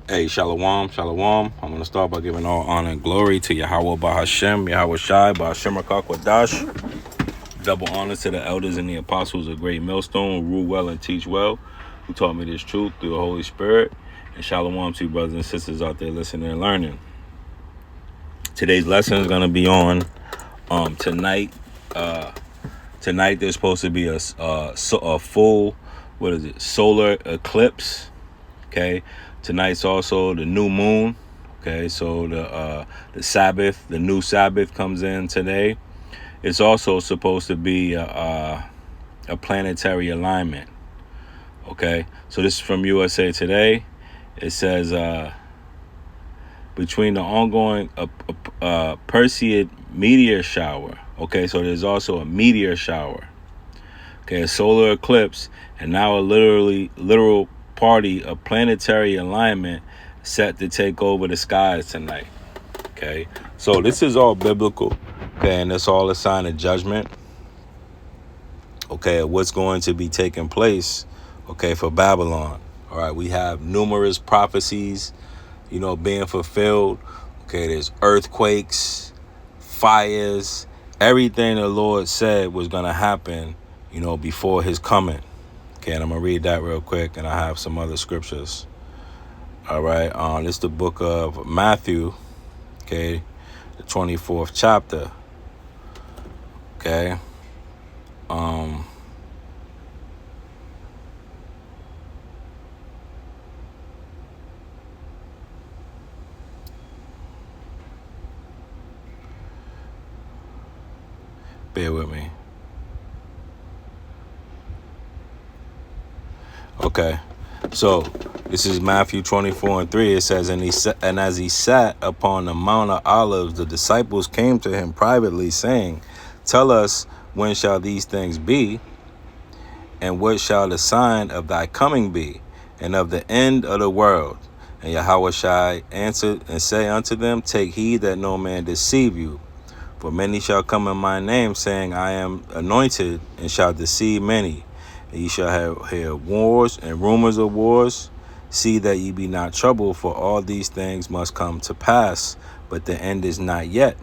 Hey, shalom, shalom. I'm going to start by giving all honor and glory to Yahweh Bahashem, Yahweh Shai, Bahashem Rakakwadash. Double honor to the elders and the apostles of Great Millstone, who rule well and teach well, who taught me this truth through the Holy Spirit. And shalom to you brothers and sisters out there listening and learning. Today's lesson is going to be on tonight. Tonight there's supposed to be a full, solar eclipse. Okay. Tonight's also the new moon. Okay, so the Sabbath, the new Sabbath comes in today. It's also supposed to be a planetary alignment. Okay, so this is from USA Today. It says between the ongoing Perseid meteor shower. Okay, so there's also a meteor shower. Okay, a solar eclipse, and now a literal party of planetary alignment set to take over the skies tonight. Okay, so this is all biblical. Okay, and it's all a sign of judgment. Okay, what's going to be taking place? Okay, for Babylon. All right, we have numerous prophecies, being fulfilled. Okay, there's earthquakes, fires, everything the Lord said was going to happen, before his coming. Okay, and I'm going to read that real quick, and I have some other scriptures. All right, this is the book of Matthew, okay, the 24th chapter. Okay, bear with me. Okay, so this is Matthew 24:3. It says, and as he sat upon the Mount of Olives, the disciples came to him privately, saying, tell us, when shall these things be? And what shall the sign of thy coming be, and of the end of the world? And Yahweh Shai answered and say unto them, take heed that no man deceive you. For many shall come in my name, saying, I am anointed, and shall deceive many. And ye shall hear wars and rumors of wars. See that ye be not troubled, for all these things must come to pass, but the end is not yet.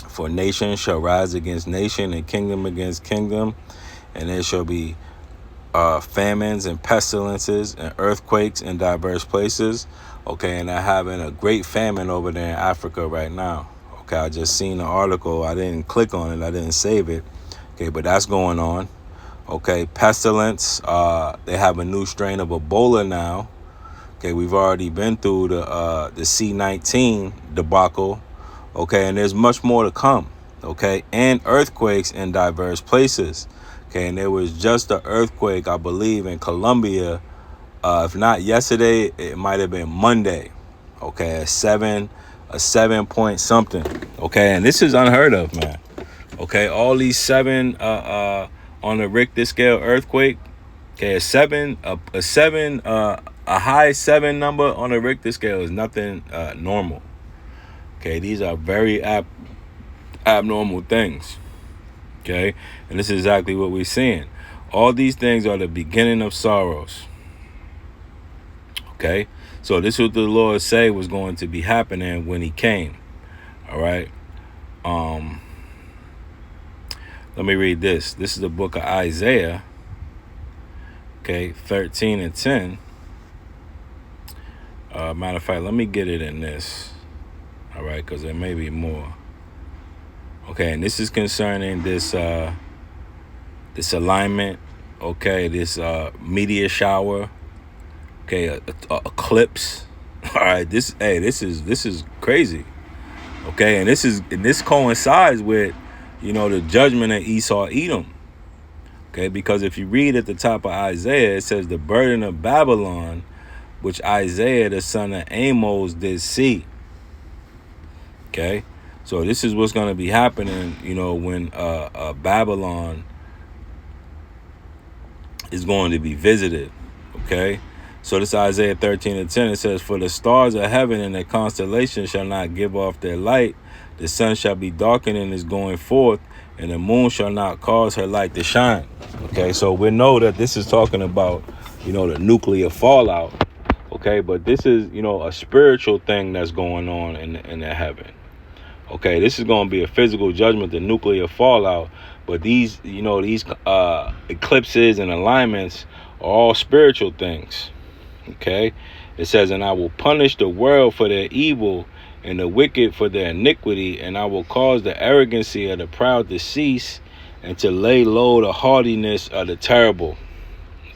For nation shall rise against nation, and kingdom against kingdom, and there shall be famines and pestilences and earthquakes in diverse places. Okay, and they're having a great famine over there in Africa right now. Okay, I just seen the article. I didn't click on it. I didn't save it. Okay, but that's going on. Okay, pestilence. They have a new strain of Ebola now. Okay, we've already been through the C-19 debacle. Okay, and there's much more to come. Okay, and earthquakes in diverse places. Okay, and there was just an earthquake, I believe, in Colombia. If not yesterday, it might have been Monday. Okay, a 7 point something. Okay, and this is unheard of, man. Okay, all these 7 on the Richter scale earthquake. Okay, a high 7 number on the Richter scale is nothing normal. Okay, these are very abnormal things. Okay, and this is exactly what we're seeing. All these things are the beginning of sorrows. Okay, so this is what the Lord said was going to be happening when he came. All right. Let me read this. This is the book of Isaiah. Okay, 13 and 10. Matter of fact, let me get it in this. All right, because there may be more. Okay, and this is concerning this this alignment. Okay, this meteor shower. Okay, a eclipse. All right, this is crazy. Okay, and this coincides with, the judgment of Esau Edom. Okay, because if you read at the top of Isaiah, it says the burden of Babylon, which Isaiah the son of Amos did see. Okay, so this is what's going to be happening, when Babylon is going to be visited. Okay, so this Isaiah 13 and 10, it says, for the stars of heaven and the constellations shall not give off their light. The sun shall be darkened in its going forth, and the moon shall not cause her light to shine. Okay, so we know that this is talking about, the nuclear fallout. Okay, but this is, a spiritual thing that's going on in the heaven. Okay, this is going to be a physical judgment, the nuclear fallout. But these eclipses and alignments are all spiritual things. Okay, it says, and I will punish the world for their evil and the wicked for their iniquity, and I will cause the arrogancy of the proud to cease and to lay low the haughtiness of the terrible.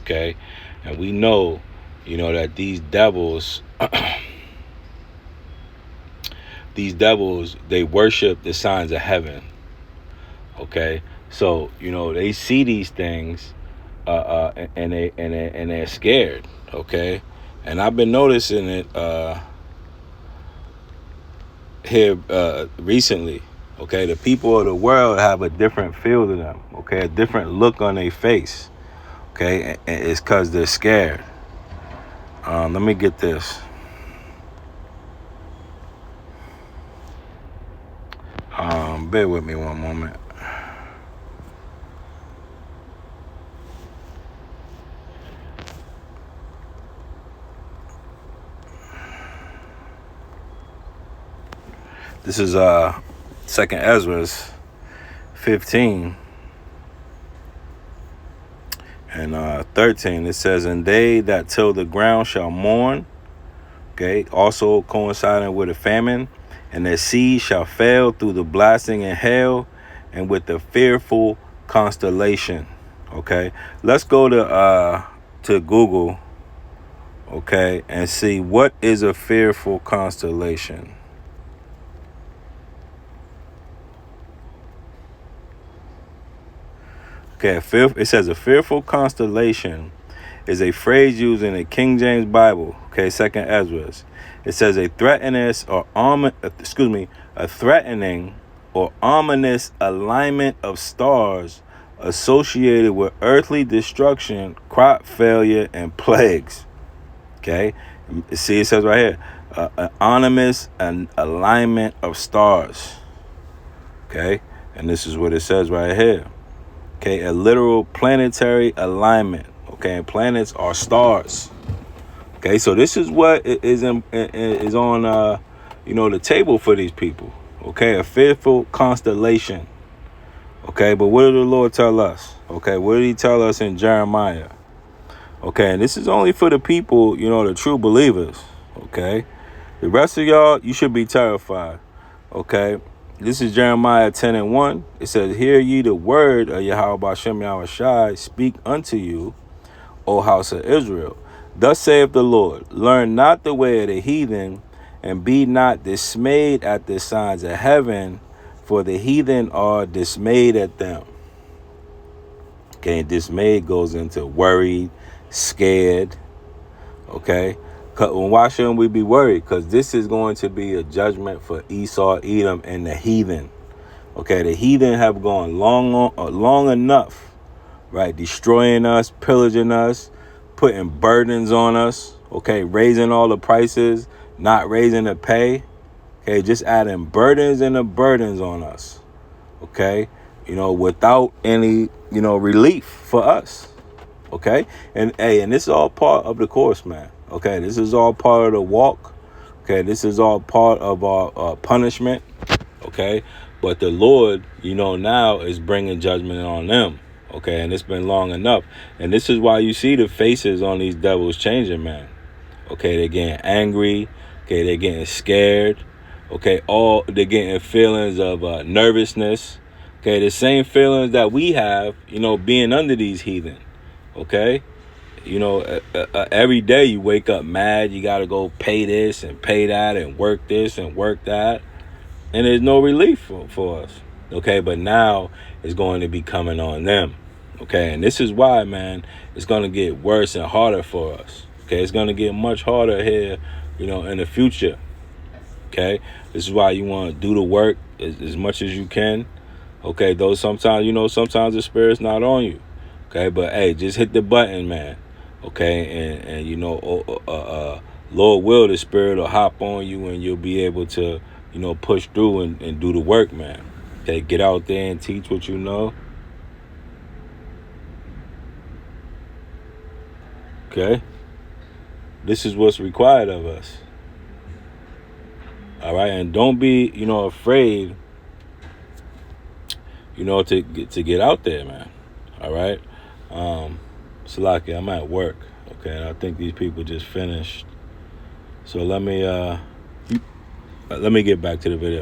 Okay, and we know, that these devils, they worship the signs of heaven. Okay, so they see these things, and they're scared. Okay, and I've been noticing it here recently. Okay, the people of the world have a different feel to them. Okay, a different look on their face. Okay, and it's because they're scared. Let me get this. Bear with me one moment. This is 2nd Ezra 15 and 13. It says, and they that till the ground shall mourn. Okay, also coinciding with a famine, and their seed shall fail through the blasting and hail, and with the fearful constellation. Okay, let's go to Google. Okay, and see what is a fearful constellation. Okay, it says a fearful constellation is a phrase used in the King James Bible. Okay, 2nd Ezra. It says a threatening or ominous alignment of stars associated with earthly destruction, crop failure, and plagues. Okay, see, it says right here, an ominous alignment of stars. Okay, and this is what it says right here. Okay, a literal planetary alignment. Okay, and planets are stars. Okay, so this is what is on the table for these people. Okay, a fearful constellation. Okay, but what did the Lord tell us? Okay, what did he tell us in Jeremiah? Okay, and this is only for the people, the true believers. Okay, the rest of y'all, you should be terrified. Okay, this is Jeremiah 10:1. It says, hear ye the word of Yahweh Bashem Yahweh Shai speak unto you, O house of Israel. Thus saith the Lord, learn not the way of the heathen, and be not dismayed at the signs of heaven, for the heathen are dismayed at them. Okay, dismayed goes into worried, scared. Okay, why shouldn't we be worried? Because this is going to be a judgment for Esau, Edom, and the heathen. Okay, the heathen have gone long enough, right? Destroying us, pillaging us, putting burdens on us. Okay, raising all the prices, not raising the pay. Okay, just adding burdens and the burdens on us. Okay, without any, relief for us. Okay, and this is all part of the course, man. Okay, this is all part of the walk. Okay, this is all part of our punishment. Okay, but the Lord, now is bringing judgment on them. Okay, and it's been long enough. And this is why you see the faces on these devils changing, man. Okay, they're getting angry. Okay, they're getting scared. Okay, they're getting feelings of nervousness. Okay, the same feelings that we have, being under these heathen. Okay, every day you wake up mad. You got to go pay this and pay that and work this and work that. And there's no relief for us. Okay, but now it's going to be coming on them. Okay, and this is why, man, it's going to get worse and harder for us. Okay, it's going to get much harder here, in the future. Okay, this is why you want to do the work as much as you can. Okay, though sometimes, sometimes the spirit's not on you. Okay, but hey, just hit the button, man. Okay, and Lord will, the spirit will hop on you and you'll be able to, push through and do the work, man. Okay, get out there and teach what you know. Okay. this is what's required of us. All right, and don't be, afraid, to get out there, man. All right, Salaki, I'm at work, okay, and I think these people just finished. So let me get back to the video.